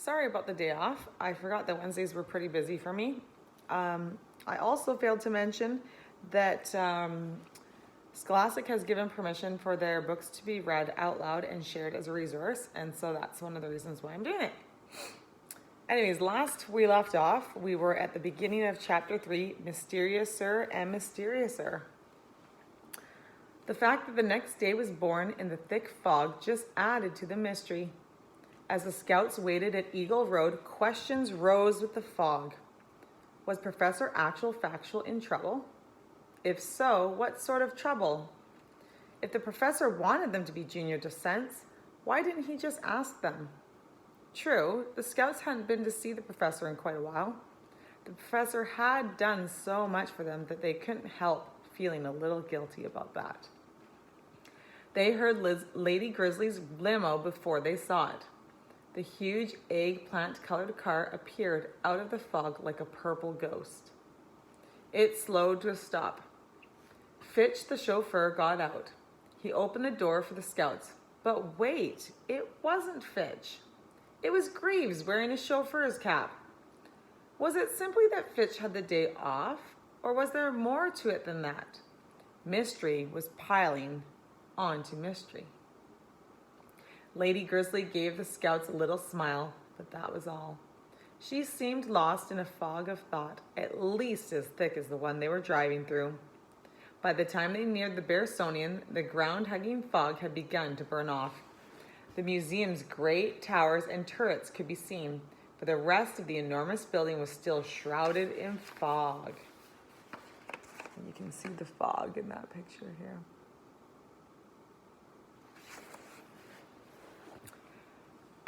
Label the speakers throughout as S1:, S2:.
S1: sorry about the day off. I forgot that Wednesdays were pretty busy for me. I also failed to mention that Scholastic has given permission for their books to be read out loud and shared as a resource, and so that's one of the reasons why I'm doing it. Anyways, last we left off, we were at the beginning of chapter 3, Mysteriouser and Mysteriouser. The fact that the next day was born in the thick fog just added to the mystery. As the scouts waited at Eagle Road, questions rose with the fog. Was Professor Factual in trouble? If so, what sort of trouble? If the professor wanted them to be junior docents, why didn't he just ask them? True, the scouts hadn't been to see the professor in quite a while. The professor had done so much for them that they couldn't help feeling a little guilty about that. They heard Lady Grizzly's limo before they saw it. The huge eggplant-colored car appeared out of the fog like a purple ghost. It slowed to a stop. Fitch, the chauffeur, got out. He opened the door for the scouts. But wait, it wasn't Fitch. It was Greaves wearing a chauffeur's cap. Was it simply that Fitch had the day off, or was there more to it than that? Mystery was piling onto mystery. Lady Grizzly gave the scouts a little smile, but that was all. She seemed lost in a fog of thought, at least as thick as the one they were driving through. By the time they neared the Barrisonian, the ground-hugging fog had begun to burn off. The museum's great towers and turrets could be seen, but the rest of the enormous building was still shrouded in fog. And you can see the fog in that picture here.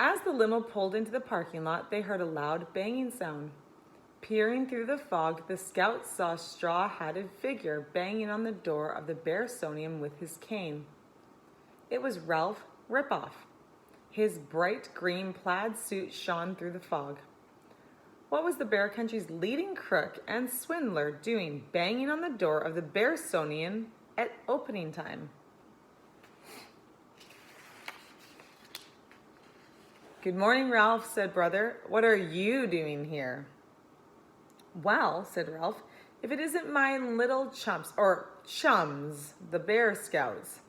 S1: As the limo pulled into the parking lot, they heard a loud banging sound. Peering through the fog, the scouts saw a straw-hatted figure banging on the door of the Barrisonian with his cane. It was Ralph Ripoff. His bright green plaid suit shone through the fog. What was the Bear Country's leading crook and swindler doing banging on the door of the Barrisonian at opening time? "Good morning, Ralph," said Brother. "What are you doing here?" "Well," said Ralph, "if it isn't my little chums, the Bear Scouts.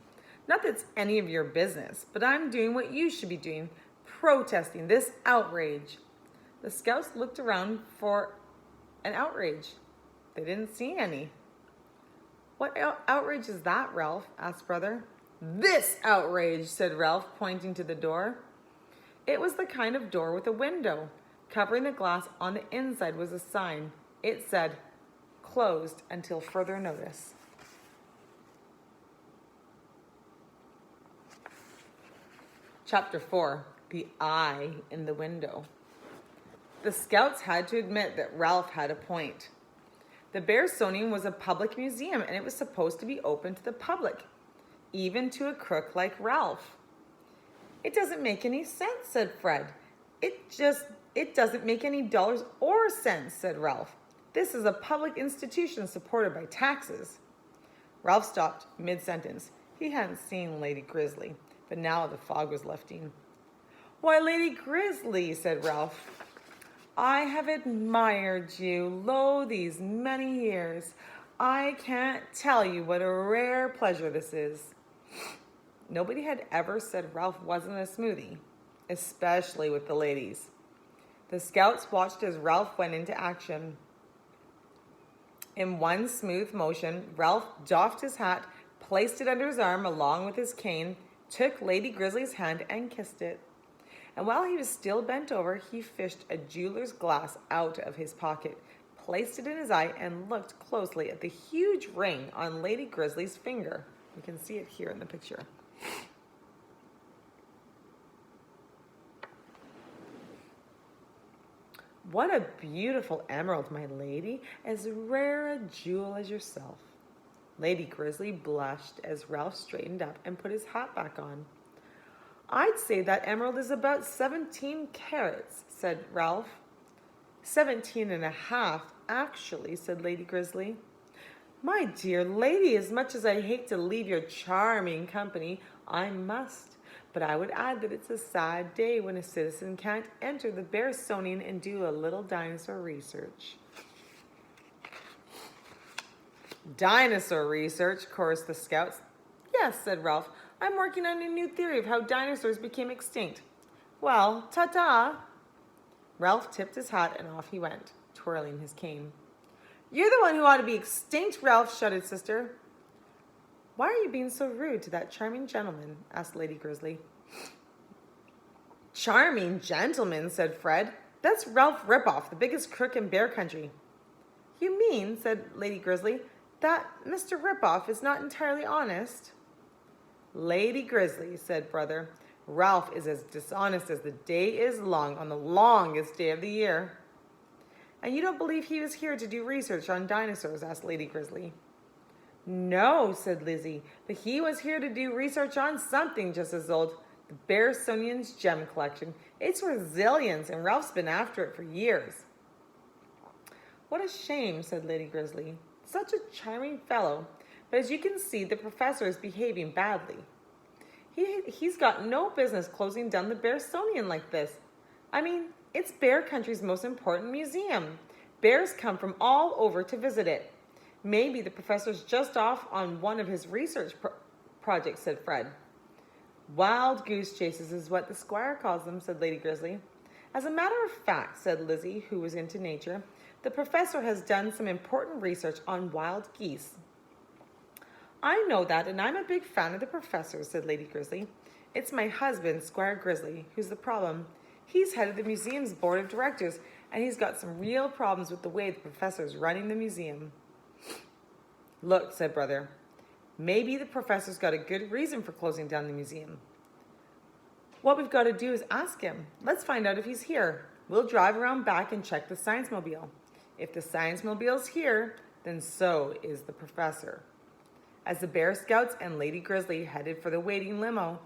S1: Not that it's any of your business, but I'm doing what you should be doing, protesting this outrage." The scouts looked around for an outrage. They didn't see any. "What outrage is that, Ralph?" asked Brother. "This outrage," said Ralph, pointing to the door. It was the kind of door with a window. Covering the glass on the inside was a sign. It said, "Closed until further notice." Chapter 4, The Eye in the Window. The scouts had to admit that Ralph had a point. The Barrisonian was a public museum, and it was supposed to be open to the public, even to a crook like Ralph. "It doesn't make any sense," said Fred. It doesn't make any dollars or cents," said Ralph. "This is a public institution supported by taxes." Ralph stopped mid-sentence. He hadn't seen Lady Grizzly, but now the fog was lifting. "Why, Lady Grizzly," said Ralph, "I have admired you, lo, these many years. I can't tell you what a rare pleasure this is." Nobody had ever said Ralph wasn't a smoothie, especially with the ladies. The scouts watched as Ralph went into action. In one smooth motion, Ralph doffed his hat, placed it under his arm along with his cane, took Lady Grizzly's hand and kissed it. And while he was still bent over, he fished a jeweler's glass out of his pocket, placed it in his eye, and looked closely at the huge ring on Lady Grizzly's finger. You can see it here in the picture. "What a beautiful emerald, my lady, as rare a jewel as yourself." Lady Grizzly blushed as Ralph straightened up and put his hat back on. "I'd say that emerald is about 17 carats, said Ralph. 17 and a half, actually, said Lady Grizzly. "My dear lady, as much as I hate to leave your charming company, I must. But I would add that it's a sad day when a citizen can't enter the Bearsonian and do a little dinosaur research. Dinosaur research, chorused the scouts. Yes, said Ralph. I'm working on a new theory of how dinosaurs became extinct. Well, ta-ta. Ralph tipped his hat and off he went, twirling his cane. You're the one who ought to be extinct, Ralph, shouted Sister. Why are you being so rude to that charming gentleman? Asked Lady Grizzly. Charming gentleman, said Fred. That's Ralph Ripoff, the biggest crook in Bear Country. You mean, said Lady Grizzly, that Mr. Ripoff is not entirely honest? Lady Grizzly, said Brother, Ralph is as dishonest as the day is long on the longest day of the year. And you don't believe he was here to do research on dinosaurs? Asked Lady Grizzly. No, said Lizzie, but he was here to do research on something just as old. The Bearsonian's gem collection. It's worth zillions, and Ralph's been after it for years. What a shame, said Lady Grizzly. Such a charming fellow, but as you can see, the professor is behaving badly. He's got no business closing down the Bearsonian like this. I mean, it's Bear Country's most important museum. Bears come from all over to visit it. Maybe the professor's just off on one of his research projects, said Fred. Wild goose chases is what the squire calls them, said Lady Grizzly. As a matter of fact, said Lizzie, who was into nature, the professor has done some important research on wild geese. I know that, and I'm a big fan of the professor, said Lady Grizzly. It's my husband, Squire Grizzly, who's the problem. He's head of the museum's board of directors, and he's got some real problems with the way the professor's running the museum. Look, said Brother, maybe the professor's got a good reason for closing down the museum. What we've got to do is ask him. Let's find out if he's here. We'll drive around back and check the science-mobile. If the science-mobile's here, then so is the professor. As the Bear Scouts and Lady Grizzly headed for the waiting limo,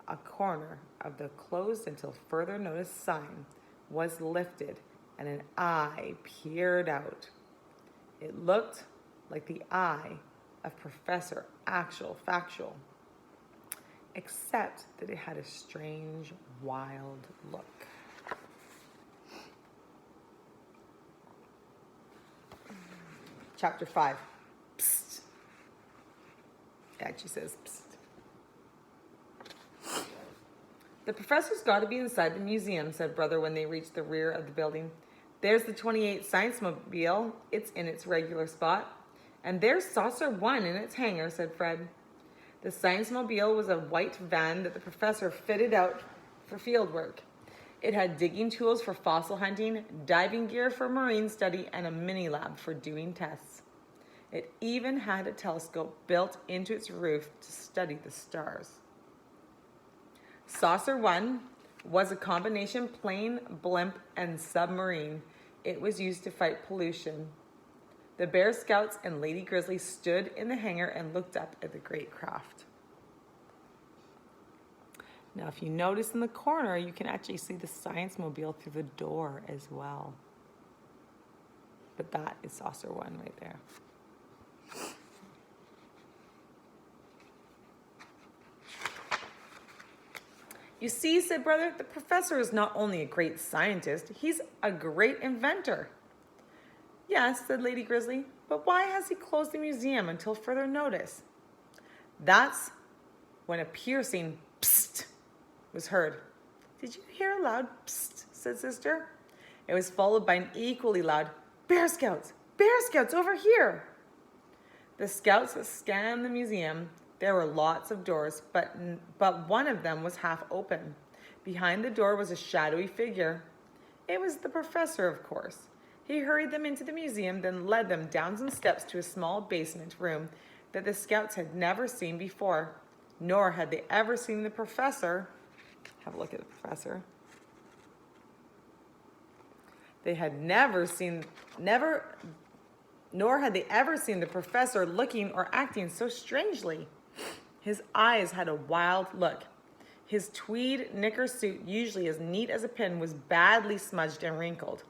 S1: a corner of the closed until further notice sign was lifted and an eye peered out. It looked like the eye of Professor Actual Factual, except that it had a strange, wild look. Chapter 5. Psst. Yeah, she says, psst. The professor's got to be inside the museum, said Brother when they reached the rear of the building. There's the 28 Science-mobile. It's in its regular spot. And there's Saucer 1 in its hangar, said Fred. The Science-mobile was a white van that the professor fitted out for field work. It had digging tools for fossil hunting, diving gear for marine study, and a mini-lab for doing tests. It even had a telescope built into its roof to study the stars. Saucer 1 was a combination plane, blimp, and submarine. It was used to fight pollution. The Bear Scouts and Lady Grizzly stood in the hangar and looked up at the great craft. Now, if you notice in the corner, you can actually see the Science-mobile through the door as well. But that is Saucer 1 right there. You see, said Brother, the professor is not only a great scientist, he's a great inventor. Yes, said Lady Grizzly, but why has he closed the museum until further notice? That's when a piercing psst was heard. Did you hear a loud psst, said Sister. It was followed by an equally loud, Bear Scouts, over here. The scouts scanned the museum. There were lots of doors, but one of them was half open. Behind the door was a shadowy figure. It was the professor, of course. He hurried them into the museum, then led them down some steps to a small basement room that the scouts had never seen before, nor had they ever seen the professor. Have a look at the professor. Nor had they ever seen the professor looking or acting so strangely. His eyes had a wild look. His tweed knicker suit, usually as neat as a pin, was badly smudged and wrinkled.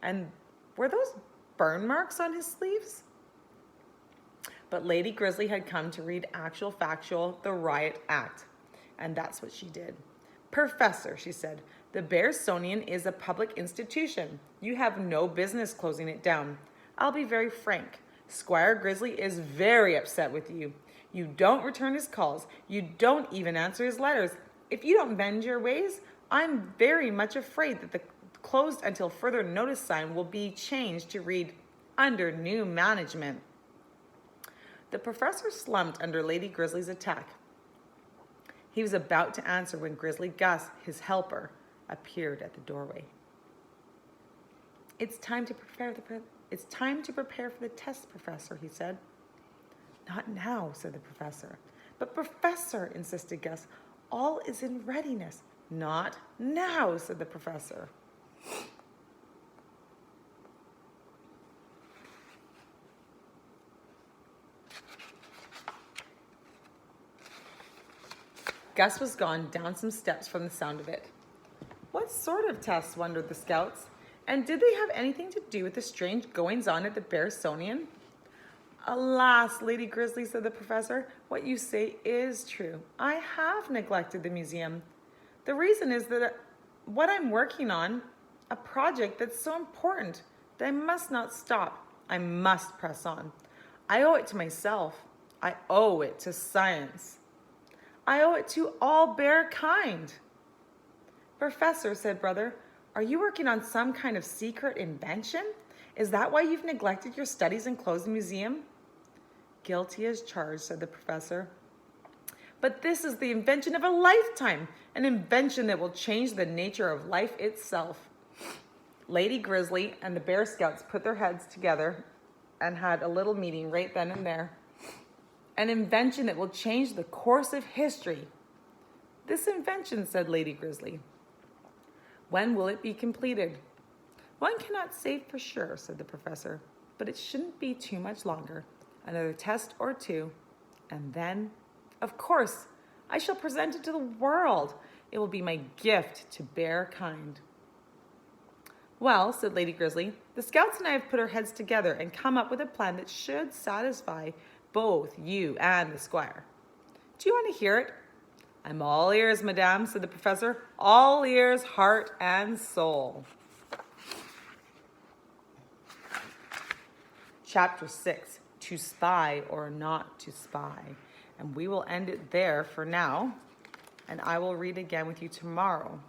S1: And were those burn marks on his sleeves? But Lady Grizzly had come to read Actual Factual, the Riot Act. And that's what she did. Professor, she said, the Bearsonian is a public institution. You have no business closing it down. I'll be very frank. Squire Grizzly is very upset with you. You don't return his calls. You don't even answer his letters. If you don't mend your ways, I'm very much afraid that the closed until further notice sign will be changed to read under new management. The professor slumped under Lady Grizzly's attack. He was about to answer when Grizzly Gus, his helper, appeared at the doorway. It's time to prepare for the test, Professor, he said. Not now, said the professor. But Professor, insisted Gus, all is in readiness. Not now, said the professor. Gus was gone down some steps from the sound of it. What sort of tests, wondered the scouts, and did they have anything to do with the strange goings-on at the Bearsonian? Alas, Lady Grizzly, said the professor, what you say is true. I have neglected the museum. The reason is that what I'm working on, a project that's so important that I must not stop. I must press on. I owe it to myself. I owe it to science. I owe it to all bear kind. Professor, said Brother, are you working on some kind of secret invention? Is that why you've neglected your studies and closed the museum? Guilty as charged, said the professor. But this is the invention of a lifetime, an invention that will change the nature of life itself. Lady Grizzly and the Bear Scouts put their heads together and had a little meeting right then and there. An invention that will change the course of history. This invention, said Lady Grizzly. When will it be completed? One cannot say for sure, said the professor, but it shouldn't be too much longer. Another test or two, and then, of course, I shall present it to the world. It will be my gift to bear kind. Well, said Lady Grizzly, the scouts and I have put our heads together and come up with a plan that should satisfy both you and the squire. Do you want to hear it? I'm all ears, madame, said the professor. All ears, heart, and soul. Chapter 6, To Spy or Not to Spy. And we will end it there for now. And I will read again with you tomorrow.